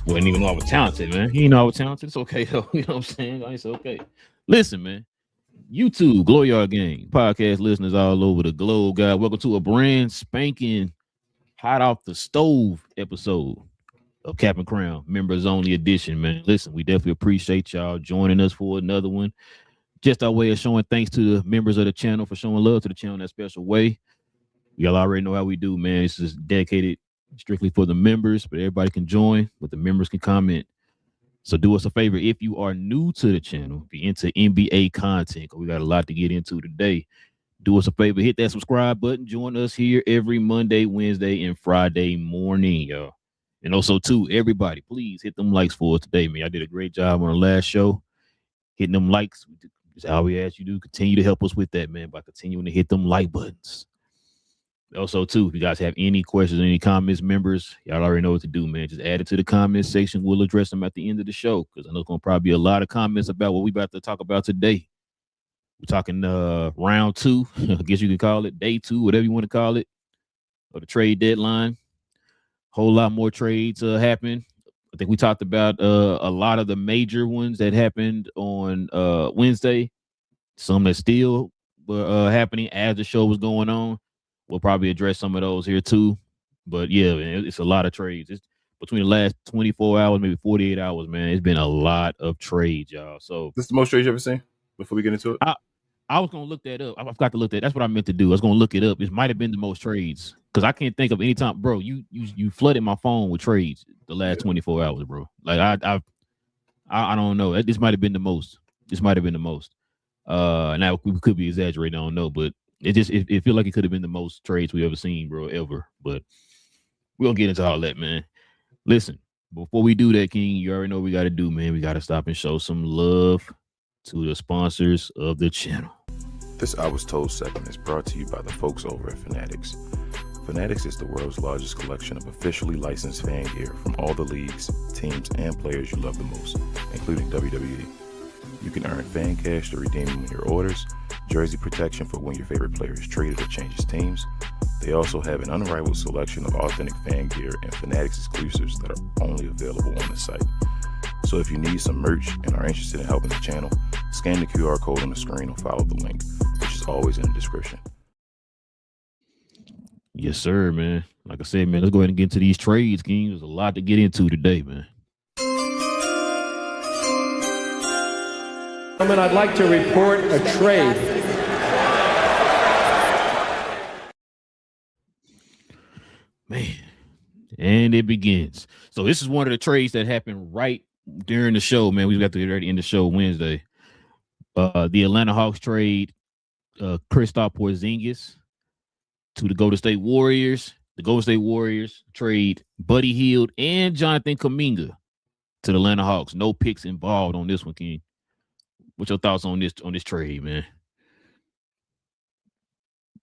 Wouldn't even know I was talented, man. He know I was talented. It's okay though. You know what I'm saying? It's okay. Listen, man. YouTube, GloYard Gang, podcast listeners all over the globe, guys. Welcome to a brand spanking hot off the stove episode of Cap and Crown, members only edition, man. Listen, we definitely appreciate y'all joining us for another one. Just our way of showing thanks to the members of the channel for showing love to the channel in that special way. Y'all already know how we do, man. This is dedicated strictly for the members, but everybody can join, but the members can comment. So do us a favor, if you are new to the channel, be into NBA content, we got a lot to get into today. Do us a favor, hit that subscribe button. Join us here every Monday, Wednesday, and Friday morning, y'all. And also, too, everybody, please hit them likes for us today, man. I did a great job on the last show. Hitting them likes is how we ask you to continue to help us with that, man, by continuing to hit them like buttons. Also, too, if you guys have any questions or any comments, members, y'all already know what to do, man. Just add it to the comment section. We'll address them at the end of the show because I know it's going to probably be a lot of comments about what we about to talk about today. We're talking round 2, I guess you could call it, day 2, whatever you want to call it, or the trade deadline. Whole lot more trades happened. I think we talked about a lot of the major ones that happened on Wednesday. Some that still were happening as the show was going on. We'll probably address some of those here too. But yeah, man, it's a lot of trades. It's between the last 24 hours, maybe 48 hours, man. It's been a lot of trades, y'all. So this is the most trades you ever seen before we get into it? I was going to look that up. I forgot to look that. That's what I meant to do. I was going to look it up. It might have been the most trades because I can't think of any time, bro. You flooded my phone with trades the last 24 hours, bro. Like I don't know. This might have been the most. This might have been the most. Now we could be exaggerating. I don't know, but it feel like it could have been the most trades we ever seen, bro, ever. But we're gonna get into all that, man. Listen, before we do that, King, you already know what we got to do, man. We got to stop and show some love to the sponsors of the channel. This I Was Told segment is brought to you by the folks over at Fanatics. Fanatics is the world's largest collection of officially licensed fan gear from all the leagues, teams, and players you love the most, including WWE. You can earn fan cash to redeem them in your orders, jersey protection for when your favorite player is traded or changes teams. They also have an unrivaled selection of authentic fan gear and Fanatics exclusives that are only available on the site. So if you need some merch and are interested in helping the channel, scan the QR code on the screen or follow the link, which is always in the description. Yes, sir, man. Like I said, man, let's go ahead and get into these trades, King. There's a lot to get into today, man. I'd like to report a trade. Man, and it begins. So this is one of the trades that happened right during the show, man. We got to get ready in the show Wednesday. The Atlanta Hawks trade Kristaps Porzingis to the Golden State Warriors. The Golden State Warriors trade Buddy Hield and Jonathan Kuminga to the Atlanta Hawks. No picks involved on this one, King. What's your thoughts on this trade, man?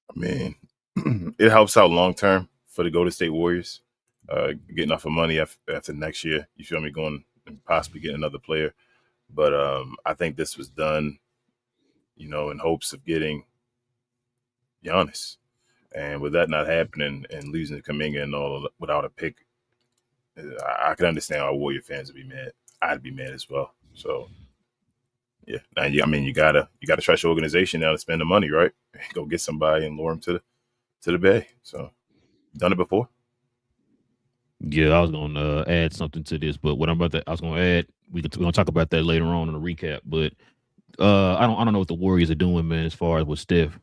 I mean, it helps out long term for the Golden State Warriors, getting off of money after next year. You feel me? Going and possibly getting another player. But I think this was done, in hopes of getting Giannis. And with that not happening and losing to Kuminga and all without a pick, I can understand how Warrior fans would be mad. I'd be mad as well. So. Yeah, you gotta trust your organization now to spend the money, right? Go get somebody and lure them to the Bay. So, done it before. Yeah, I was gonna add something to this, but what I was gonna add, we're gonna talk about that later on in the recap. But I don't know what the Warriors are doing, man. As far as with Steph,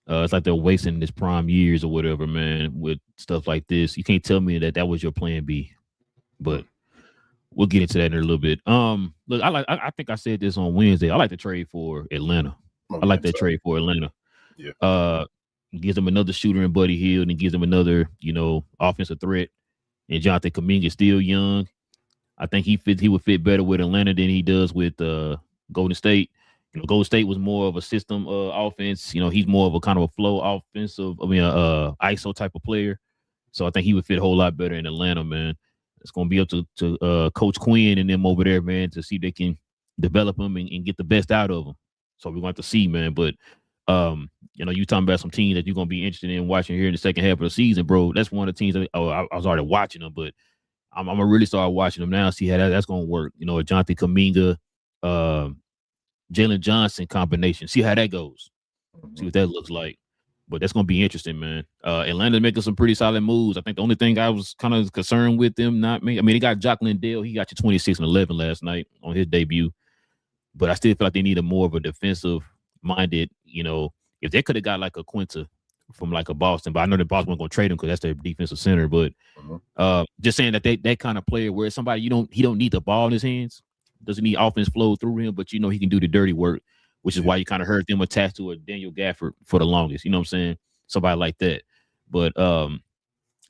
it's like they're wasting his prime years or whatever, man. With stuff like this, you can't tell me that was your plan B, but. We'll get into that in a little bit. Look, I think I said this on Wednesday. I like the trade for Atlanta. I like that trade for Atlanta. Yeah. Gives them another shooter in Buddy Hield and gives them another, offensive threat. And Jonathan Kuminga is still young. I think he would fit better with Atlanta than he does with Golden State. Golden State was more of a system offense. He's more of a kind of a flow offensive, ISO type of player. So I think he would fit a whole lot better in Atlanta, man. It's going to be up to Coach Quinn and them over there, man, to see if they can develop them and get the best out of them. So we're going to see, man. But, you talking about some teams that you're going to be interested in watching here in the second half of the season, bro. That's one of the teams that I was already watching them, but I'm gonna really start watching them now, see how that's gonna work. You know, a Jonathan Kuminga, Jalen Johnson combination. See how that goes. See what that looks like. But that's gonna be interesting, man. Atlanta's making some pretty solid moves. I think the only thing I was kind of concerned with them not making. I mean, they got Jock Lindell. He got you 26 and 11 last night on his debut. But I still feel like they need a more of a defensive minded. You know, if they could have got like a Quinta from like a Boston, but I know that Boston wasn't gonna trade him because that's their defensive center. But just saying that that kind of player where somebody he don't need the ball in his hands, doesn't need offense flow through him, but you know he can do the dirty work, which is why you kind of heard them attached to a Daniel Gafford for the longest. You know what I'm saying? Somebody like that. But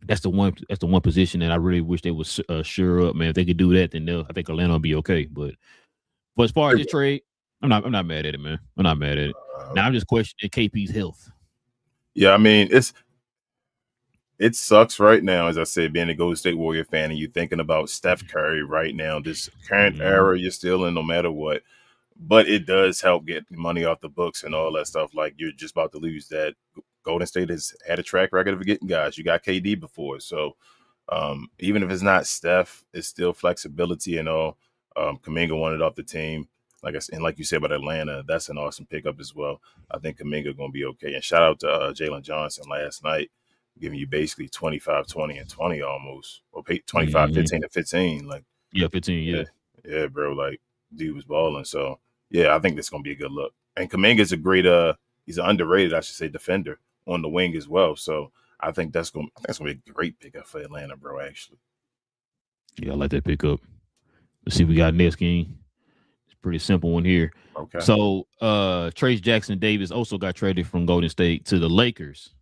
that's the one position that I really wish they would sure up, man. If they could do that, then I think Atlanta will be okay. But as far as this trade, I'm not mad at it, man. I'm not mad at it. Now I'm just questioning KP's health. Yeah, I mean, it sucks right now, as I said, being a Golden State Warrior fan, and you're thinking about Steph Curry right now, this current era you're still in no matter what. But it does help get money off the books and all that stuff. Like, you're just about to lose that. Golden State has had a track record of getting guys. You got KD before. So even if it's not Steph, it's still flexibility and all. Kuminga wanted off the team. Like I said, and like you said about Atlanta, that's an awesome pickup as well. I think Kuminga going to be okay. And shout out to Jalen Johnson last night, giving you basically 25, 20, and 20 almost. Or 25, 15, and 15. Like, yeah, 15, yeah, bro. Like, dude was balling. So, yeah, I think that's going to be a good look. And Kuminga's a great, he's an underrated, I should say, defender on the wing as well. So, I think that's going to be a great pickup for Atlanta, bro, actually. Yeah, I like that pickup. Let's see what we got next, King. It's a pretty simple one here. Okay. So, Trace Jackson Davis also got traded from Golden State to the Lakers.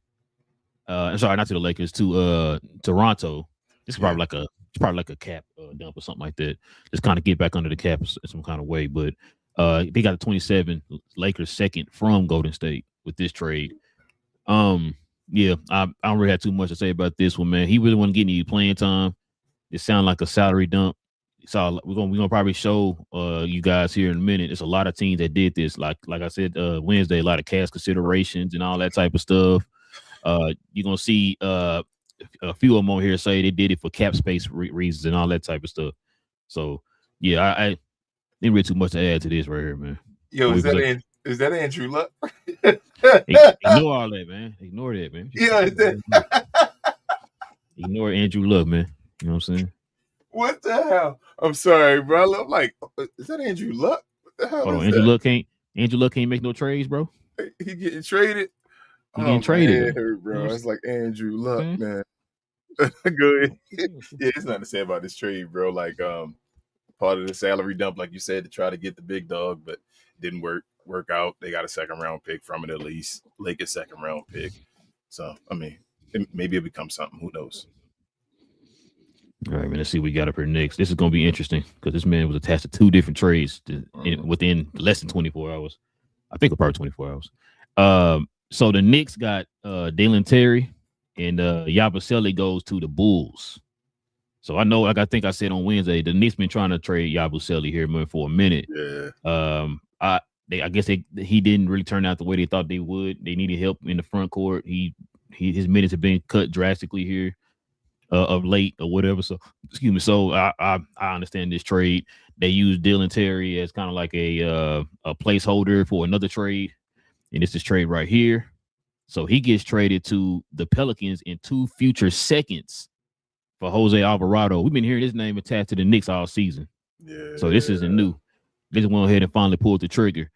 I'm sorry, not to the Lakers, to Toronto. This is probably like a cap dump or something like that. Just kind of get back under the cap in some kind of way. But they got a 27 Lakers second from Golden State with this trade. Yeah, I don't really have too much to say about this one, man. He really wasn't getting any playing time. It sounded like a salary dump. So we're gonna probably show you guys here in a minute. There's a lot of teams that did this. Like I said Wednesday, a lot of cash considerations and all that type of stuff. You're gonna see a few of them on here say they did it for cap space reasons and all that type of stuff. So yeah, I didn't really too much to add to this right here, man. Yo, is that Andrew Luck? Ignore all that, man. Ignore that, man. Ignore Andrew Luck, man. You know what I'm saying? What the hell? I'm sorry, bro. I'm like, is that Andrew Luck? What the hell? Hold on, Andrew Luck can't make no trades, bro. He getting traded. He getting traded, man, bro. It's like Andrew Luck, man. Good. Yeah, it's nothing to say about this trade, bro. Like, part of the salary dump, like you said, to try to get the big dog, but didn't work out. They got a second round pick from it, at least. Lakers second round pick. So, I mean, maybe it becomes something. Who knows? All right, man. Let's see what we got up here next. This is going to be interesting because this man was attached to two different trades within less than 24 hours. I think probably 24 hours. So the Knicks got Dalen Terry and Yabusele goes to the Bulls. So I know, like I think I said on Wednesday, the Knicks been trying to trade Yabusele here for a minute. Yeah. I guess he didn't really turn out the way they thought they would. They needed help in the front court. His minutes have been cut drastically here of late or whatever. So excuse me. So I understand this trade. They used Dalen Terry as kind of like a placeholder for another trade, and it's this trade right here. So he gets traded to the Pelicans in 2 future seconds for Jose Alvarado. We've been hearing his name attached to the Knicks all season. Yeah. So this isn't new. They just went ahead and finally pulled the trigger.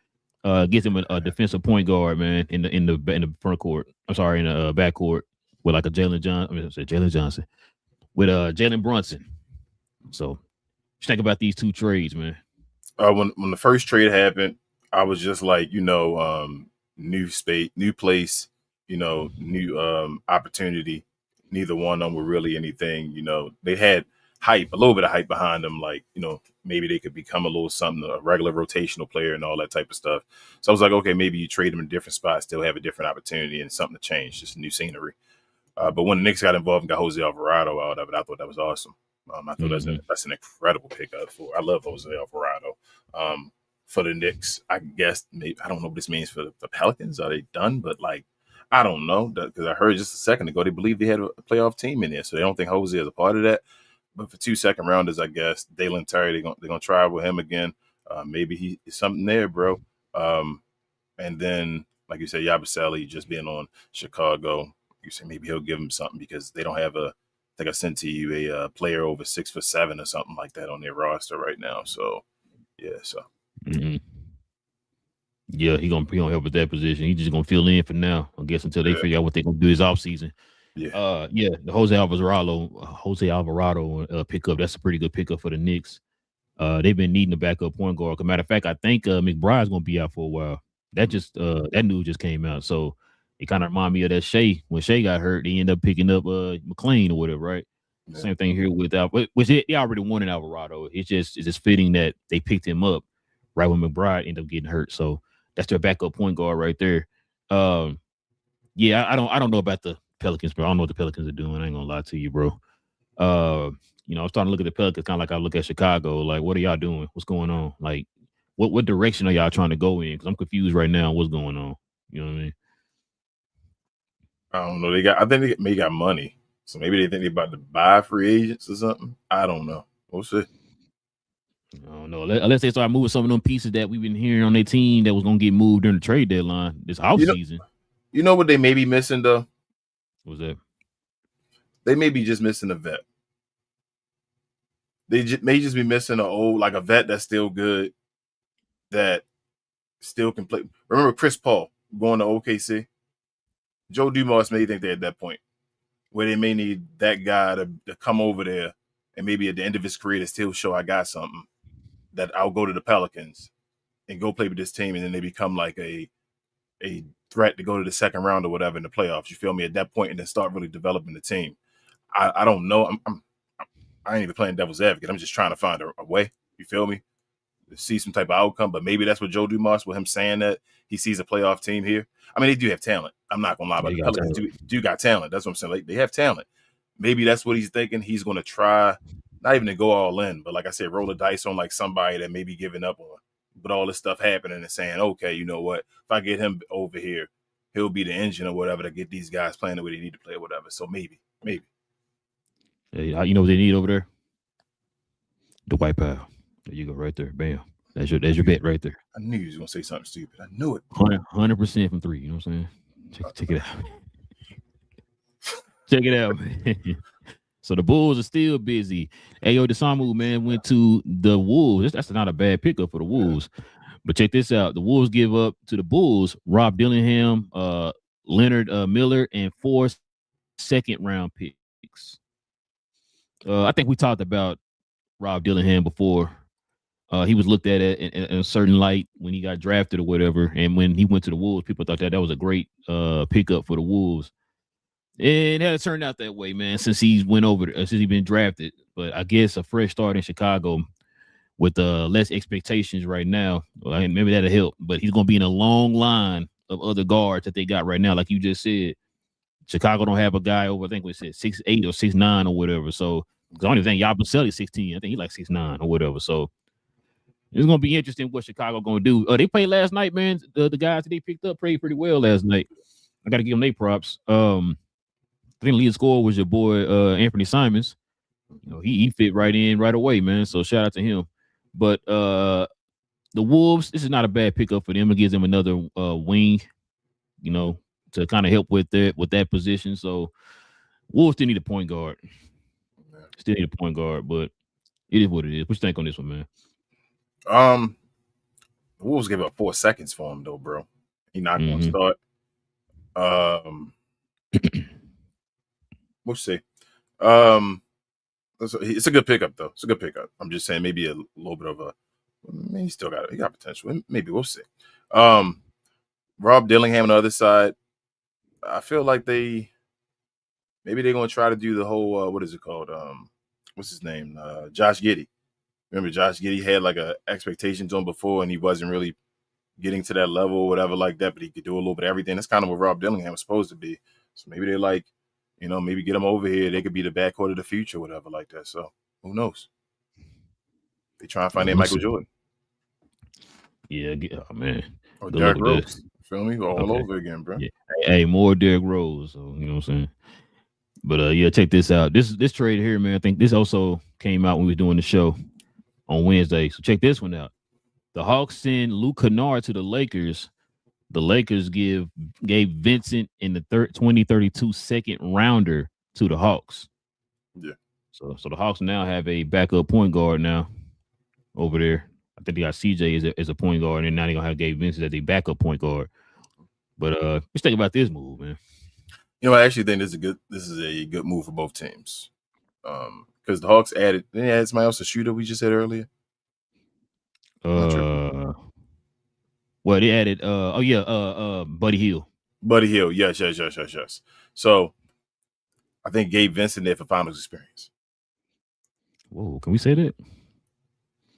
Gets him a defensive point guard, man, in the front court. I'm sorry, in the back court with like a Jalen Johnson with Jalen Brunson. So just think about these two trades, man. When the first trade happened, I was just like, new space, new place, new opportunity. Neither one of them were really anything. They had hype, a little bit of hype behind them, like, maybe they could become a little something, a regular rotational player and all that type of stuff. So I was like, okay, maybe you trade them in a different spot, still have a different opportunity and something to change, just new scenery. But when the Knicks got involved and got Jose Alvarado out of it, I thought that was awesome. I thought that's an incredible pickup I love Jose Alvarado. For the Knicks, I guess, maybe, I don't know what this means for the Pelicans. Are they done? But I don't know, because I heard just a second ago they believe they had a playoff team in there, so they don't think Jose is a part of that. But for 2 second rounders, I guess Dalen Terry, they're gonna try with him again. Maybe he's something there, bro. And then, like you said, Yabusele just being on Chicago, you say maybe he'll give him something because they don't have I think I sent to you a player over 6'7" or something like that on their roster right now. So, yeah, so. Mm-hmm. Yeah, he gonna help with that position. He's just gonna fill in for now, I guess, until they figure out what they're gonna do this offseason. Yeah. The Jose Alvarado pickup. That's a pretty good pickup for the Knicks. They've been needing a backup point guard. As a matter of fact, I think McBride's gonna be out for a while. That news just came out. So it kind of reminded me of that Shea. When Shea got hurt, they ended up picking up McLean or whatever, right? Yeah. Same thing here with which they already wanted Alvarado. It's just fitting that they picked him up right when McBride ended up getting hurt. So that's their backup point guard right there. Yeah, I don't know about the Pelicans, bro. I don't know what the Pelicans are doing. I ain't gonna lie to you, bro. You know, I was starting to look at the Pelicans kind of like I look at Chicago. Like, what are y'all doing? What's going on? Like, what direction are y'all trying to go in? Because I'm confused right now. What's going on? You know what I mean? I don't know. I think they may got money, so maybe they think they're about to buy free agents or something. I don't know. We'll see. I don't know. Unless they start moving some of them pieces that we've been hearing on their team that was gonna get moved during the trade deadline this offseason. You know what they may be missing though? What's that? They may be just missing a vet. They may just be missing a vet that's still good, that still can play. Remember Chris Paul going to OKC? Joe Dumars may think they're at that point where they may need that guy to come over there and maybe at the end of his career to still show I got something, that I'll go to the Pelicans and go play with this team, and then they become like a threat to go to the second round or whatever in the playoffs. You feel me? At that point, and then start really developing the team. I don't know. I ain't even playing devil's advocate. I'm just trying to find a way. You feel me? To see some type of outcome, but maybe that's what Joe Dumars, with him saying that he sees a playoff team here. I mean, they do have talent. I'm not gonna lie about the Pelicans. Do got talent. That's what I'm saying. Like, they have talent. Maybe that's what he's thinking. He's gonna try, not even to go all in, but like I said, roll the dice on like somebody that may be giving up on. But all this stuff happening and saying, okay, you know what? If I get him over here, he'll be the engine or whatever to get these guys playing the way they need to play or whatever. So maybe. Hey, you know what they need over there? The White Powell. There you go, right there. Bam. That's your bet right there. I knew you was gonna say something stupid. I knew it. 100% from 3. You know what I'm saying? Check it out. Check it out, man. So the Bulls are still busy. Ayo Desamu, man, went to the Wolves. That's not a bad pickup for the Wolves. But check this out. The Wolves give up to the Bulls Rob Dillingham, Leonard Miller, and 4 second-round picks. I think we talked about Rob Dillingham before. He was looked at in a certain light when he got drafted or whatever. And when he went to the Wolves, people thought that was a great pickup for the Wolves. And it has turned out that way, man, since he's been drafted. But I guess a fresh start in Chicago with less expectations right now, maybe that'll help. But he's going to be in a long line of other guards that they got right now. Like you just said, Chicago don't have a guy over, I think we said 6'8" or 6'9" or whatever. So the only thing, Yabusele 16. I think he like 6'9" or whatever. So it's going to be interesting what Chicago going to do. They played last night, man. The guys that they picked up played pretty well last night. I got to give them their props. I think lead scorer was your boy Anthony Simons. You know, he fit right in right away, man. So shout out to him. But the Wolves, this is not a bad pickup for them. It gives them another wing, you know, to kind of help with that position. So Wolves still need a point guard. Still need a point guard, but it is what it is. What you think on this one, man? The Wolves gave up 4 seconds for him though, bro. He's not going to start. We'll see. It's a good pickup though. It's a good pickup. I'm just saying maybe a little bit of he still got it. He got potential. Maybe we'll see. Rob Dillingham on the other side, I feel like maybe they're gonna try to do the whole what is it called? What's his name? Josh Giddey. Remember Josh Giddey had like a expectations on before, and he wasn't really getting to that level or whatever like that, but he could do a little bit of everything. That's kind of what Rob Dillingham was supposed to be. So maybe they're like, you know, maybe get him over here. They could be the backcourt of the future, whatever like that. So who knows? They try and find their Michael Jordan. Yeah, oh, man. Or Derrick Rose. Feel me? All over again, bro. Yeah. Hey, more Derrick Rose. So, you know what I'm saying? But yeah, check this out. This trade here, man. I think this also came out when we were doing the show on Wednesday. So check this one out. The Hawks send Luke Kennard to the Lakers. The Lakers gave Vincent in the 2032 second rounder to the Hawks. Yeah. So the Hawks now have a backup point guard now over there. I think they got CJ as a point guard, and now they're gonna have Gabe Vincent as a backup point guard. But let's think about this move, man. You know, I actually think this is a good move for both teams. Because the Hawks added somebody else, a shooter we just said earlier. Well, they added Buddy Hield. Buddy Hield, yes. So I think Gabe Vincent there for finals experience. Whoa, can we say that?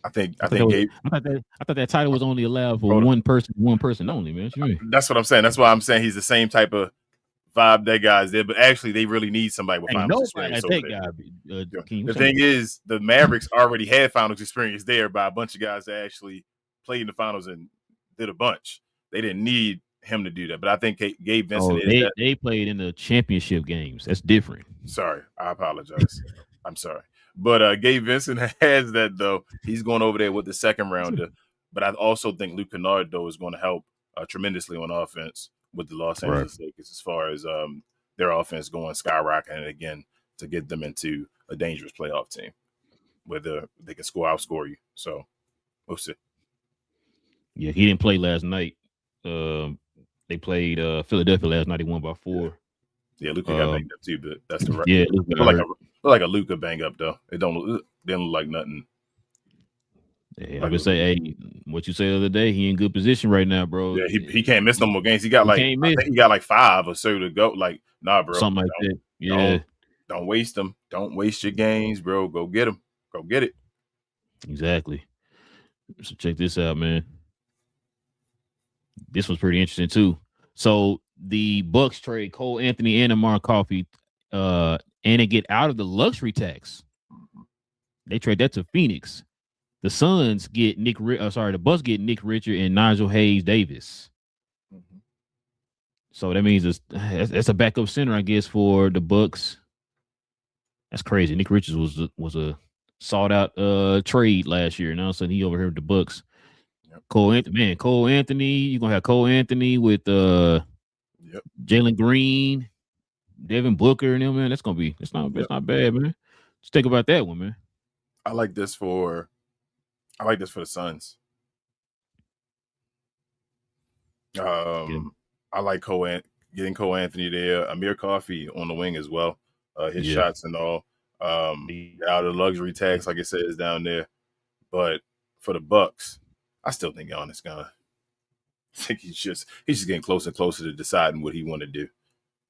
I think Gabe. I thought that title was only allowed for one person only, man. What you mean? That's what I'm saying. That's why I'm saying he's the same type of vibe that guy's there, but actually they really need somebody with finals experience. The thing is, the Mavericks already had finals experience there by a bunch of guys that actually played in the finals and did a bunch. They didn't need him to do that, but I think Gabe Vincent they played in the championship games. That's different. Sorry, I apologize. I'm sorry. But Gabe Vincent has that, though. He's going over there with the second rounder. But I also think Luke Kennard, though, is going to help tremendously on offense with the Los Angeles Lakers as far as their offense going skyrocketing again to get them into a dangerous playoff team where they can outscore you. So we'll see. Yeah, he didn't play last night. They played Philadelphia last night. They won by 4. Yeah, Luka got banged up too, but that's the right. Yeah, like a Luka bang up though. It didn't look like nothing. Yeah, I would say, hey, what you said the other day, he in good position right now, bro. Yeah, he can't miss no more games. He got I think he got like 5 or so to go. Like, nah, bro, something like that. Yeah, don't waste them. Don't waste your games, bro. Go get them. Go get it. Exactly. So check this out, man. This was pretty interesting too. So the Bucks trade Cole Anthony and Amar Coffey, and they get out of the luxury tax. They trade that to Phoenix. The Suns get the Bucks get Nick Richard and Nigel Hayes Davis. Mm-hmm. So that means that's a backup center, I guess, for the Bucks. That's crazy. Nick Richards was a sought out trade last year, and all of a sudden he over here with the Bucks. Yep. Cole Anthony. You're gonna have Cole Anthony with Jalen Green, Devin Booker, and them, man. It's not bad, man. Just think about that one, man. I like this for the Suns. I like getting Cole Anthony there. Amir Coffey on the wing as well. His shots and all. Out of the luxury tax, like it says down there. But for the Bucks, I still think Giannis gonna. I think he's just getting closer and closer to deciding what he want to do.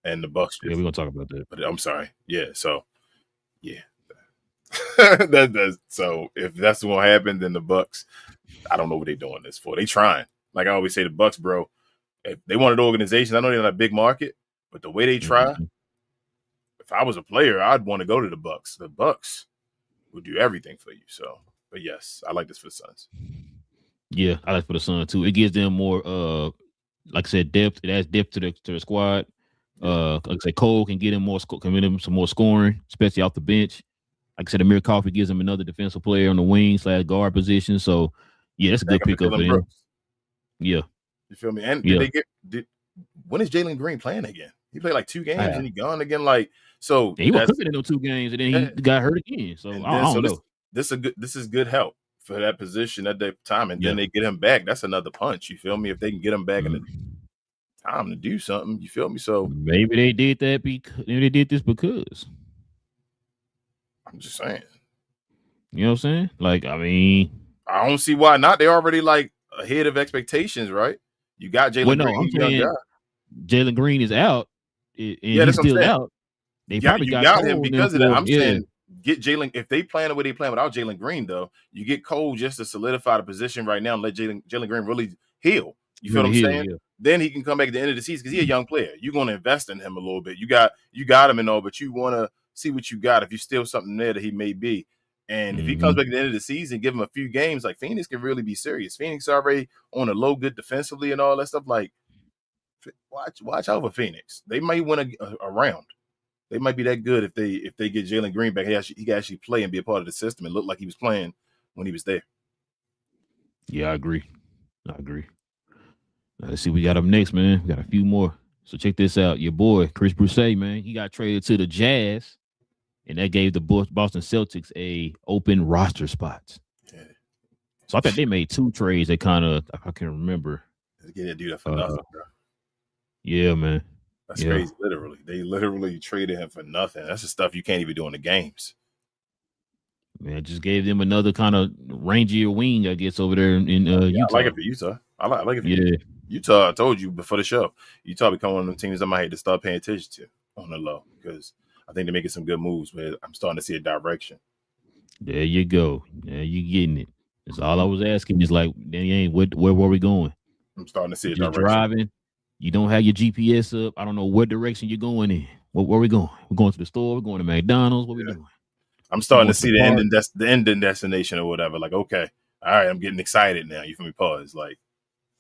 And the Bucks. Yeah, we're gonna talk about that. But I'm sorry. Yeah. So, yeah. That does. So if that's what happened, then the Bucks, I don't know what they're doing this for. They trying. Like I always say, the Bucks, bro. If they wanted organization, I know they're not a big market, but the way they try, if I was a player, I'd want to go to the Bucks. The Bucks would do everything for you. So, but yes, I like this for the Suns. Yeah, I like for the Suns too. It gives them more, like I said, depth. It adds depth to the squad. Like I said, Cole can get him some more scoring, especially off the bench. Like I said, Amir Coffey gives him another defensive player on the wing / guard position. So, yeah, that's a good pickup for him. Yeah. You feel me? And when is Jalen Green playing again? He played like 2 games and he gone again. Like, so he was cooking in those 2 games and then he got hurt again. So I don't know. This is good help for that position at that time. And then they get him back. That's another punch. You feel me? If they can get him back in the time to do something, you feel me? So maybe they did that because I'm just saying. You know what I'm saying? Like, I mean, I don't see why not. They're already like ahead of expectations, right? You got Jalen Green. I'm saying Jalen Green is out, and he's still out. They probably got him because of that. I'm saying get Jalen. If they plan the way they plan without Jalen Green, though, you get Cole just to solidify the position right now and let Jalen Green really heal. You feel what I'm saying? Yeah. Then he can come back at the end of the season because he's a young player. You're going to invest in him a little bit. You got him and all, but you want to see what you got. If you still something there that he may be. And if he comes back at the end of the season, give him a few games, like Phoenix can really be serious. Phoenix already on a low good defensively and all that stuff. Like, watch out for Phoenix. They might win a round. They might be that good if they get Jalen Green back. He can actually play and be a part of the system and look like he was playing when he was there. Yeah, I agree. Let's see, we got up next, man. We got a few more. So check this out. Your boy Chris Broussard, man, he got traded to the Jazz, and that gave the Boston Celtics a open roster spots. Yeah. So I think they made 2 trades. They kind of, I can't remember. Get that dude for nothing, bro. Yeah, man. That's crazy. Literally, they literally traded him for nothing. That's the stuff you can't even do in the games. Man, just gave them another kind of rangier wing, I guess, over there in Utah. I like it for Utah. I like it for Utah. I told you before the show, Utah become one of the teams I might have to start paying attention to on the low because I think they're making some good moves. Where I'm starting to see a direction. There you go. Yeah, you getting it. That's all I was asking. Is like, where were we going? I'm starting to see a just direction. Driving. You don't have your GPS up. I don't know what direction you're going in. Where we going? We're going to the store. We're going to McDonald's. What we doing? I'm starting to see the ending destination or whatever. Like, okay, all right, I'm getting excited now. You feel me? Pause. Like,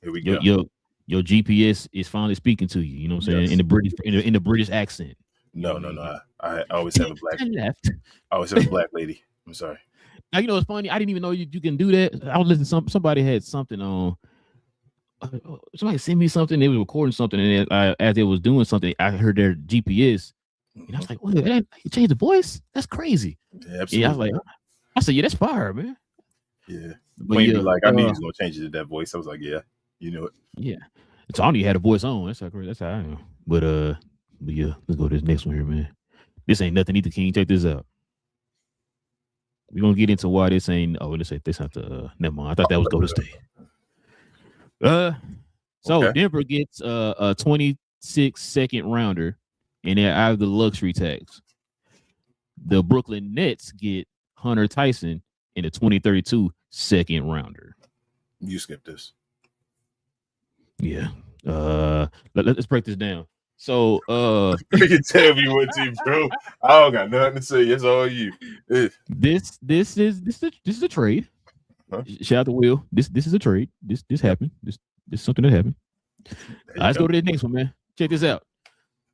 here we go. Your GPS is finally speaking to you. You know what I'm saying? Yes. In the British accent. No. I always have a black. I always have a black lady. I'm sorry. Now you know it's funny. I didn't even know you can do that. I was listening to somebody had something on. Somebody sent me something. They was recording something, and as they was doing something, I heard their GPS, and I was like, "Wait, you changed the voice? That's crazy." Yeah, absolutely. Yeah, I was like, "I said, yeah, that's fire, man." Yeah, but like I knew he was gonna change it to that voice. I was like, "Yeah, you know it." Yeah, it's only had a voice on. That's how I am. But yeah, let's go to this next one here, man. This ain't nothing either, King. Check this out. We're gonna get into why this ain't. Oh, this not the. Never mind. I thought that was Golden State. So Denver gets a 26 second rounder, and they're out of the luxury tax. The Brooklyn Nets get Hunter Tyson in a 2032 second rounder. You skipped this. Yeah. Let's break this down. So you can tell me what to, bro. I don't got nothing to say. It's all you. This is a trade. Huh? Shout out to Will. This is a trade. This happened. This is something that happened. Let's go to the next one, man. Check this out.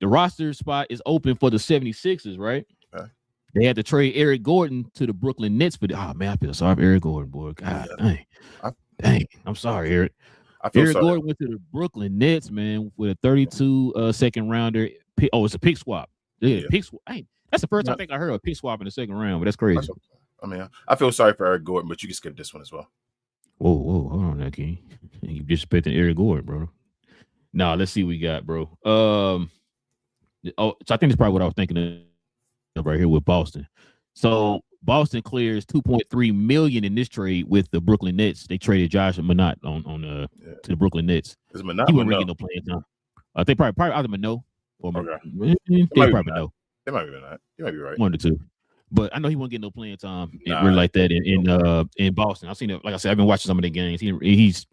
The roster spot is open for the 76ers, right? Okay. They had to trade Eric Gordon to the Brooklyn Nets, but man, I feel sorry for Eric Gordon, boy. God dang. I'm sorry, Eric. Eric Gordon went to the Brooklyn Nets, man, with a 32 second rounder. It's a pick swap. Pick swap. That's the first time I think I heard of a pick swap in the second round, but that's crazy. I mean, I feel sorry for Eric Gordon, but you can skip this one as well. Whoa, hold on, that King. You disrespecting Eric Gordon, bro. Nah, let's see what we got, bro. So I think that's probably what I was thinking of right here with Boston. So Boston clears $2.3 million in this trade with the Brooklyn Nets. They traded Josh Minott to the Brooklyn Nets. Is Minott? He wouldn't get no playing time. They probably either Minott or okay. They probably Minott. They might be Minott. You might be right. One or two. But I know he won't get no playing time like that in Boston. I've seen it. Like I said, I've been watching some of the games. He's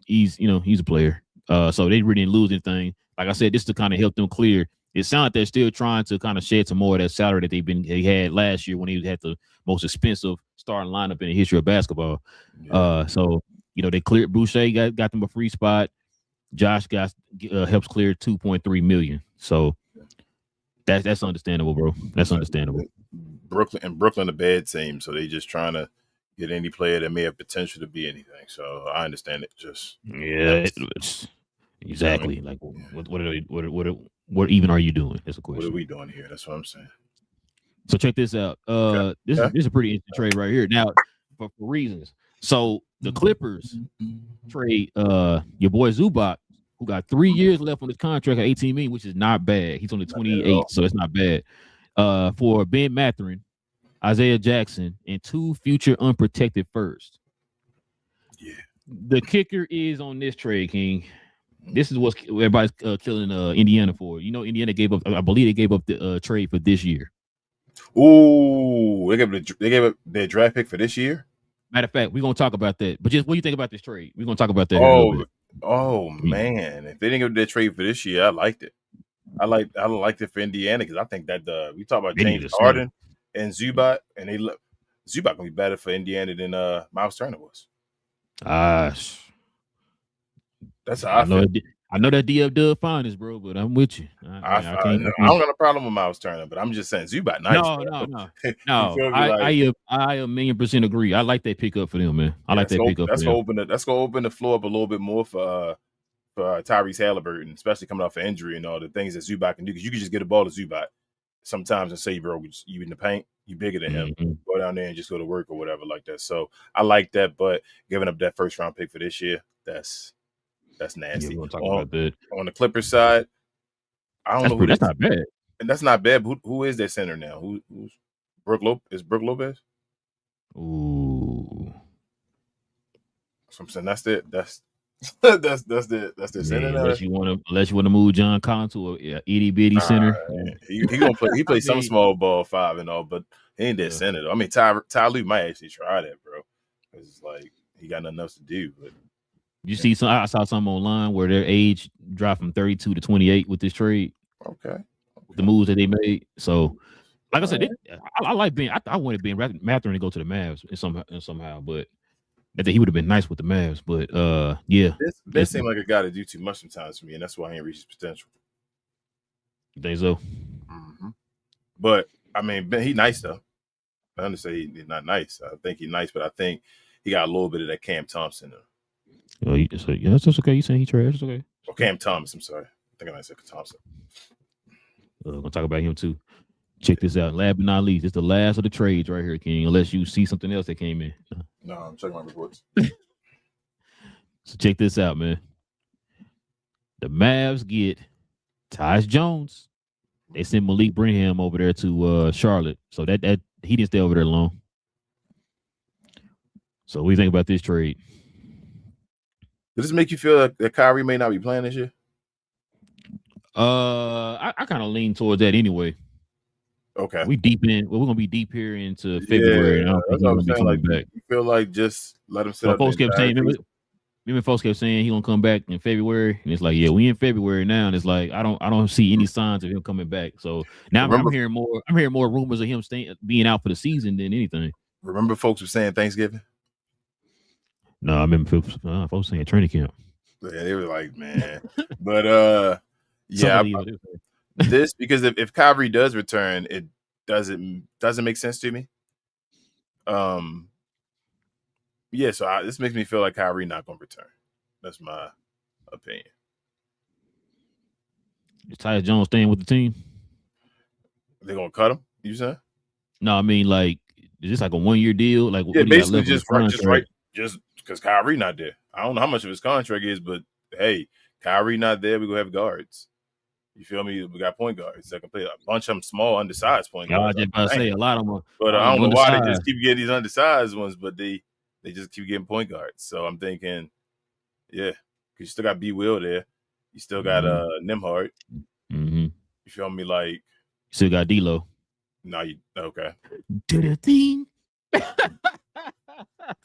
a player. So they really didn't lose anything. Like I said, this to kind of help them clear. It sounds like they're still trying to kind of shed some more of that salary that they had last year when he had the most expensive starting lineup in the history of basketball. Yeah. So they cleared Boucher, got them a free spot. Josh helps clear $2.3 million. So that's understandable, bro. That's understandable. Brooklyn a bad team, so they just trying to get any player that may have potential to be anything. So I understand it. Just exactly. Like what even are you doing? That's a question. What are we doing here? That's what I'm saying. So check this out. This is a pretty interesting trade right here. Now, for reasons. So the Clippers trade your boy Zubac, who got 3 years left on his contract at $18 million, which is not bad. He's only 28, so it's not bad. For Ben Mathurin, Isaiah Jackson, and 2 future unprotected firsts. Yeah. The kicker is on this trade, King. This is what everybody's killing Indiana for. Indiana gave up. I believe they gave up the trade for this year. Ooh, they gave up their draft pick for this year. Matter of fact, we're gonna talk about that. But just what do you think about this trade? We're gonna talk about that. Man! If they didn't give their trade for this year, I liked it. I liked it for Indiana because I think that we talk about James Harden and Zubac, and Zubac gonna be better for Indiana than Miles Turner was. That's how I feel. I know that DF Dub finest, bro, but I'm with you. I can't. I don't got a problem with Miles Turner, but I'm just saying Zubac nice. No. I 1,000,000% agree. I like that pickup for them, man. I like that pickup. That's gonna open the floor up a little bit more for Tyrese Halliburton, especially coming off an injury and all the things that Zubac can do. Because you can just get a ball to Zubac sometimes and say, bro, you in the paint, you bigger than him. Go down there and just go to work or whatever like that. So I like that, but giving up that first round pick for this year, that's nasty. Yeah, talk about that. On the Clippers side, I don't know. That's not bad. And that's not bad. But who is their center now? Who's Brook Lopez? Is Brook Lopez? Ooh. So I'm saying that's their center now. Unless you want to move John Collins to a itty bitty center. He gonna play. He plays some small ball 5 and all, but he ain't that center though. I mean, Ty Lue might actually try that, bro. Because it's like he got nothing else to do. But you see some. I saw some online where their age dropped from 32 to 28 with this trade. Okay. The moves that they made. So, like I said, I like Ben. I wanted Ben Mathurin to go to the Mavs somehow, but I think he would have been nice with the Mavs. But yeah, this seemed like a guy to do too much sometimes for me, and that's why he ain't reached his potential. You think so? Mm-hmm. But I mean, Ben, he nice though. I understand he's not nice. I think he's nice, but I think he got a little bit of that Cam Thompson. Yeah, that's okay. You saying he trash? It's okay. Oh, Cam Thomas. I'm sorry. I think I might say Thompson. Gonna talk about him too. Check this out. Last but not least, it's the last of the trades right here, King. Unless you see something else that came in. No, I'm checking my reports. So check this out, man. The Mavs get Tyus Jones. They sent Malik Brenham over there to Charlotte. So that he didn't stay over there long. So what do you think about this trade? Does this make you feel that Kyrie may not be playing this year? I kind of lean towards that anyway. Okay. We're gonna be deep here into February. Yeah, that's what I'm saying. Like, back. You feel like just let him sit up. Folks kept saying, folks kept saying he gonna come back in February, and it's like, yeah, we in February now, and it's like I don't see any signs of him coming back. So now I'm hearing more rumors of him being out for the season than anything. Remember, folks were saying Thanksgiving. No, I remember folks saying training camp. Yeah, they were like, man, but yeah, this because if Kyrie does return, it doesn't make sense to me. Yeah, so this makes me feel like Kyrie not gonna return. That's my opinion. Is Tyus Jones staying with the team? They're gonna cut him. You saying? No, I mean, like, is this like a 1-year deal? Like, yeah, basically just because Kyrie not there. I don't know how much of his contract is, but hey, Kyrie not there. We gonna have guards. You feel me? We got point guards that can play. A bunch of them small, undersized point guards. I was about to say a lot of them. But I don't know why they just keep getting these undersized ones, but they just keep getting point guards. So I'm thinking, yeah, because you still got B. Will there. You still got Nembhard. Mm-hmm. You feel me? Like, you still got D'Lo. No, okay. Do the thing.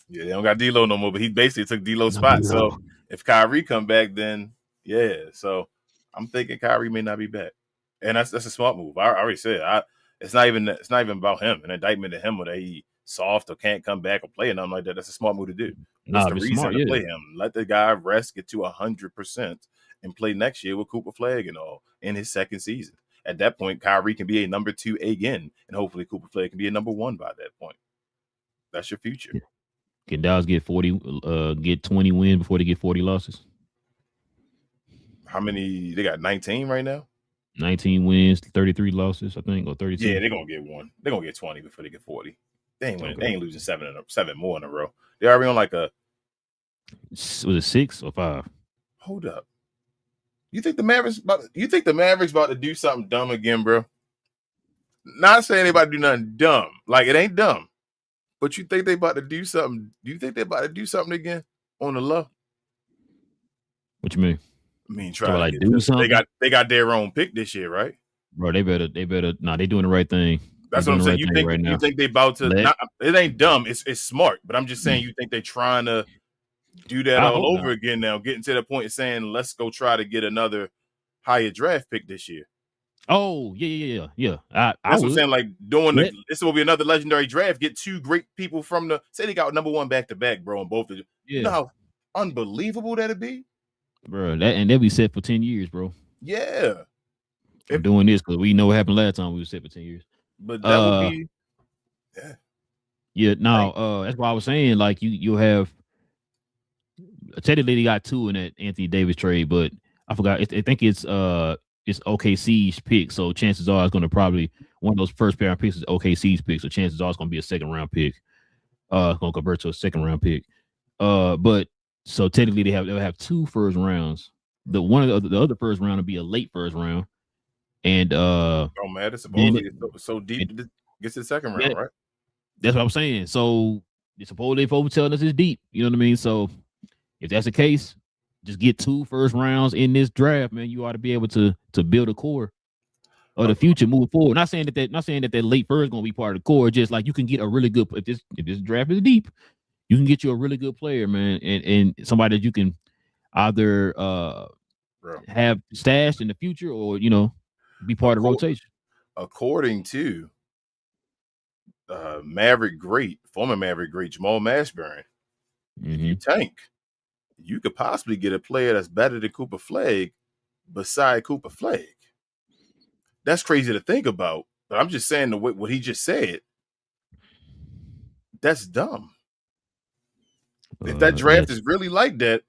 Yeah, they don't got D'Lo no more, but he basically took D'Lo's spot. So if Kyrie come back, then yeah. So I'm thinking Kyrie may not be back, and that's a smart move. I already said it's not even about him, an indictment of him, or that he soft or can't come back or play or nothing like that. That's a smart move to do. That's the reason to play him. Let the guy rest, get to 100%, and play next year with Cooper Flag and all in his second season. At that point, Kyrie can be a number 2 again, and hopefully Cooper Flag can be a number 1 by that point. That's your future. Can Dallas get 20 wins before they get 40 losses? How many? They got 19 right now? 19 wins, 33 losses, I think, or 32. Yeah, they're going to get one. They're going to get 20 before they get 40. They ain't winning. Okay. They ain't losing 7 more in a row. They're already on like a... Was it 6 or 5? Hold up. You think the Mavericks about to do something dumb again, bro? Not saying they about to do nothing dumb. Like, it ain't dumb. But you think they about to do something? Do you think they about to do something again on the low? What you mean? I mean, try to do something. They got their own pick this year, right? Bro, they better. Nah, they doing the right thing. That's what I'm saying. You think they about to? It ain't dumb. It's smart. But I'm just saying, you think they trying to do that all over again now, getting to the point of saying, let's go try to get another higher draft pick this year. Oh, yeah. That's what I'm saying. Like this will be another legendary draft. Get 2 great people say they got number 1 back to back, bro, on both of them. Yeah. You know how unbelievable that'd be? bro. They'll be set for 10 years, bro. Yeah, I'm doing this because we know what happened last time we were set for 10 years. but that would be yeah. No, that's why I was saying like you'll have technically they got 2 in that Anthony Davis trade, but I forgot. I think it's OKC's pick, so chances are it's going to probably one of those first pair of picks is OKC's pick, so chances are it's going to be a second round pick. It's going to convert to a second round pick. But so technically they'll have 2 first rounds. The other first round will be a late first round, and don't matter. Supposedly it's so deep it gets to the second round, right? That's what I'm saying. So supposedly folks telling us it's deep. You know what I mean? So if that's the case, just get 2 first rounds in this draft, man. You ought to be able to build a core of the future, move forward. Not saying that late first is gonna be part of the core. Just like you can get a really good if this draft is deep, you can get you a really good player, man, and somebody that you can either have stashed in the future or be part of the rotation. According to former Maverick great Jamal Mashburn, if you tank, you could possibly get a player that's better than Cooper Flagg beside Cooper Flagg. That's crazy to think about, but I'm just saying what he just said. That's dumb. If that draft is really like that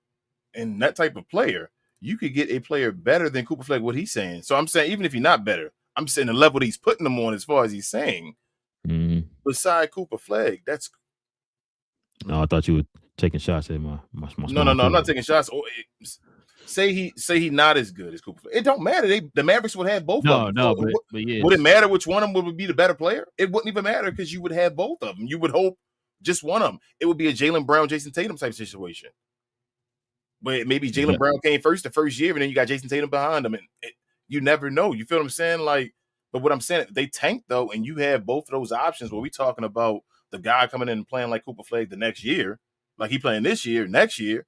and that type of player, you could get a player better than Cooper Flagg, what he's saying. So I'm saying even if he's not better, I'm saying the level that he's putting him on as far as he's saying. Beside Cooper Flagg, that's. No, I thought you were taking shots at my No, I'm not taking shots. Say he not as good as Cooper Flagg. It don't matter. The Mavericks would have both of them. No, but yes. Would it matter which one of them would be the better player? It wouldn't even matter because you would have both of them. You would hope just one of them. It would be a Jaylen Brown, Jason Tatum type situation. But maybe Jaylen Brown came first the first year, and then you got Jason Tatum behind him, and you never know. You feel what I'm saying? Like, but what I'm saying, they tank though, and you have both of those options. Where we talking about the guy coming in and playing like Cooper Flagg the next year, like he playing this year, next year.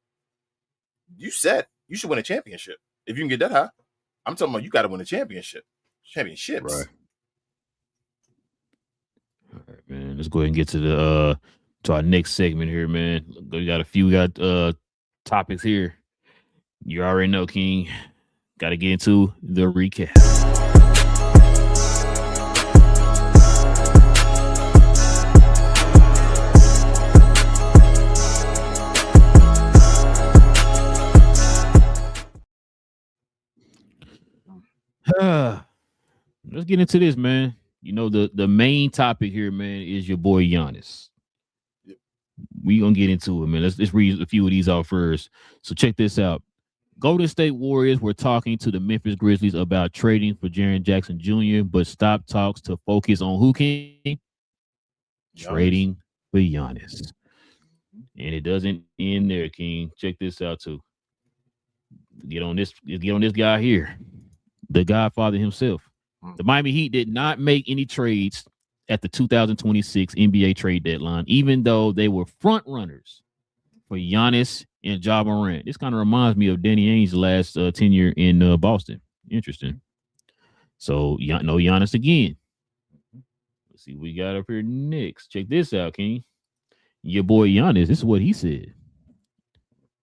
You set. You should win a championship if you can get that high. I'm talking about you got to win a championship. Championships. Right. All right, man. Let's go ahead and get to our next segment here, man. We got a few topics here. You already know, King. Got to get into the recap. Let's get into this, man. You know, the main topic here, man, is your boy Giannis. Yep. We gonna get into it, man. Let's read a few of these out first. So check this out. Golden State Warriors were talking to the Memphis Grizzlies about trading for Jaren Jackson Jr., but stopped talks to focus on who King? Trading for Giannis. And it doesn't end there, King. Check this out too. Get on this guy here. The Godfather himself. The Miami Heat did not make any trades at the 2026 NBA trade deadline, even though they were front runners for Giannis and Ja Morant. This kind of reminds me of Danny Ainge's last tenure in Boston. Interesting. So, no Giannis again. Let's see what we got up here next. Check this out, King. Your boy Giannis, this is what he said.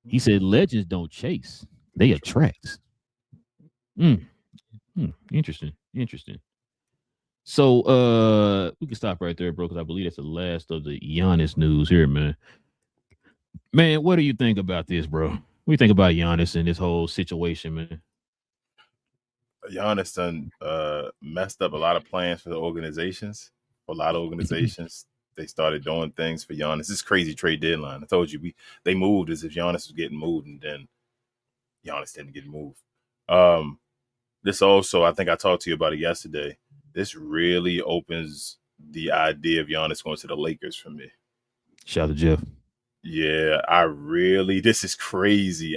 He said, legends don't chase. They attract. Interesting. So we can stop right there, bro, because I believe that's the last of the Giannis news here, man. Man, what do you think about this, bro? What do you think about Giannis and this whole situation, man? Giannis done messed up a lot of plans for the organizations. For a lot of organizations, they started doing things for Giannis. This crazy trade deadline. I told you they moved as if Giannis was getting moved, and then Giannis didn't get moved. This also, I think I talked to you about it yesterday. This really opens the idea of Giannis going to the Lakers for me. Shout out to Jeff. Yeah, this is crazy.